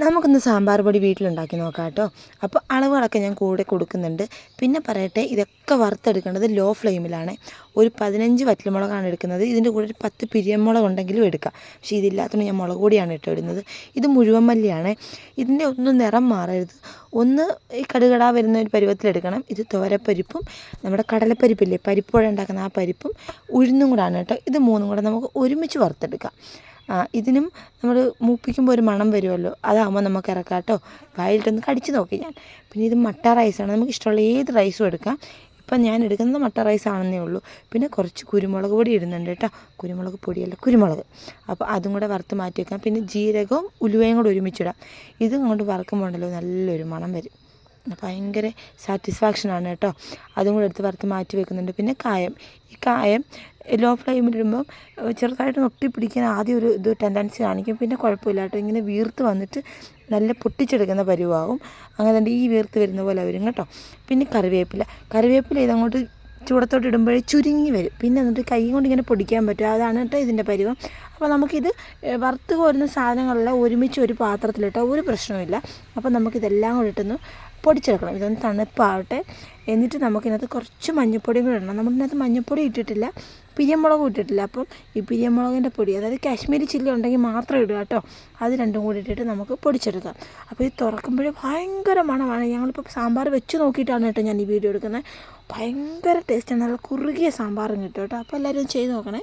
നമുക്കൊന്ന് സാമ്പാർ പൊടി വീട്ടിലുണ്ടാക്കി നോക്കാം കേട്ടോ. അപ്പോൾ അളവുകളൊക്കെ ഞാൻ കൂടെ കൊടുക്കുന്നുണ്ട്. പിന്നെ പറയട്ടെ, ഇതൊക്കെ വറുത്തെടുക്കേണ്ടത് ലോ ഫ്ലെയിമിലാണ്. ഒരു 15 വറ്റൽമുളകാണ് എടുക്കുന്നത്. ഇതിൻ്റെ കൂടെ ഒരു 10 പിരിയമുളക് ഉണ്ടെങ്കിലും എടുക്കാം. പക്ഷേ ഇതില്ലാത്തതുകൊണ്ട് ഞാൻ മുളക് പൊടിയാണ് ഇടുന്നത്. ഇത് മുഴുവൻ മല്ലിയാണ്. ഇതിൻ്റെ ഒന്നും നിറം മാറരുത്. ഒന്ന് ഈ കടുകട വരുന്ന ഒരു പരുവത്തിലെടുക്കണം. ഇത് തോരപ്പരിപ്പും നമ്മുടെ കടലപ്പരിപ്പില്ലേ, പരിപ്പോടെ ഉണ്ടാക്കുന്ന ആ പരിപ്പും ഉഴുന്നും കൂടാണ് കേട്ടോ. ഇത് മൂന്നും കൂടെ നമുക്ക് ഒരുമിച്ച് വറുത്തെടുക്കാം. ഇതിനും നമ്മൾ മൂപ്പിക്കുമ്പോൾ ഒരു മണം വരുമല്ലോ, അതാകുമ്പോൾ നമുക്ക് ഇറക്കാം കേട്ടോ. വായിലിട്ടൊന്ന് കടിച്ച് നോക്കി ഞാൻ. പിന്നെ ഇത് മട്ട റൈസാണ്. നമുക്ക് ഇഷ്ടമുള്ള ഏത് റൈസും എടുക്കാം. ഇപ്പം ഞാൻ എടുക്കുന്നത് മട്ട റൈസ് ആണെന്നേ ഉള്ളൂ. പിന്നെ കുറച്ച് കുരുമുളക് പൊടി ഇടുന്നുണ്ട് കേട്ടോ. കുരുമുളക് പൊടിയല്ല, കുരുമുളക്. അപ്പോൾ അതും കൂടെ വറുത്ത് മാറ്റി വെക്കാം. പിന്നെ ജീരകവും ഉലുവയും കൂടെ ഒരുമിച്ചിടാം. ഇതും കൊണ്ട് വറുക്കുമ്പോൾ ഉണ്ടല്ലോ നല്ലൊരു മണം വരും. ഭയങ്കര സാറ്റിസ്ഫാക്ഷനാണ് കേട്ടോ. അതും കൂടെ എടുത്ത് വറുത്ത് മാറ്റി വെക്കുന്നുണ്ട്. പിന്നെ കായം. ഈ കായം ലോ ഫ്ലെയിമിലിടുമ്പം ചെറുതായിട്ട് ഒട്ടിപ്പിടിക്കാൻ ആദ്യം ഒരു ടെൻഡൻസി കാണിക്കും. പിന്നെ കുഴപ്പമില്ല കേട്ടോ. ഇങ്ങനെ വീർത്ത് വന്നിട്ട് നല്ല പൊട്ടിച്ചെടുക്കുന്ന പരുവാകും. അങ്ങനെ തന്നെ ഈ വീർത്ത് വരുന്ന പോലെ വരും കേട്ടോ. പിന്നെ കറിവേപ്പില ഇതങ്ങോട്ട് ചൂടത്തോട്ട് ഇടുമ്പോഴേ ചുരുങ്ങി വരും. പിന്നെ എന്നിട്ട് കൈ കൊണ്ട് ഇങ്ങനെ പൊടിക്കാൻ പറ്റും. അതാണ് കേട്ടോ ഇതിൻ്റെ പരുവം. അപ്പോൾ നമുക്കിത് വറുത്ത് കോരുന്ന സാധനങ്ങളെല്ലാം ഒരുമിച്ച് ഒരു പാത്രത്തിലിട്ടാൽ ഒരു പ്രശ്നവുമില്ല. അപ്പോൾ നമുക്കിതെല്ലാം കൂടി ഇട്ടൊന്ന് പൊടിച്ചെടുക്കണം. ഇതൊന്ന് തണുപ്പാവട്ടെ. എന്നിട്ട് നമുക്കിതിനകത്ത് കുറച്ച് മഞ്ഞൾപ്പൊടിയും കൂടി ഇടണം. നമ്മളിതിനകത്ത് മഞ്ഞൾപ്പൊടി ഇട്ടിട്ടില്ല, പിരിയമുളകും ഇട്ടിട്ടില്ല. അപ്പം ഈ പിരിയമുളകിൻ്റെ പൊടി, അതായത് കാശ്മീരി ചില്ലി ഉണ്ടെങ്കിൽ മാത്രം ഇടുക കേട്ടോ. അത് രണ്ടും കൂടി ഇട്ടിട്ട് നമുക്ക് പൊടിച്ചെടുക്കാം. അപ്പോൾ ഇത് തുറക്കുമ്പോഴേ ഭയങ്കര മണമാണ്. ഞങ്ങളിപ്പോൾ സാമ്പാർ വെച്ച് നോക്കിയിട്ടാണ് കേട്ടോ ഞാൻ ഈ വീഡിയോ എടുക്കുന്നത്. ഭയങ്കര ടേസ്റ്റാണ്. നല്ല കുറുകിയ സാമ്പാറും കിട്ടും കേട്ടോ. അപ്പോൾ എല്ലാവരും ചെയ്ത് നോക്കണേ.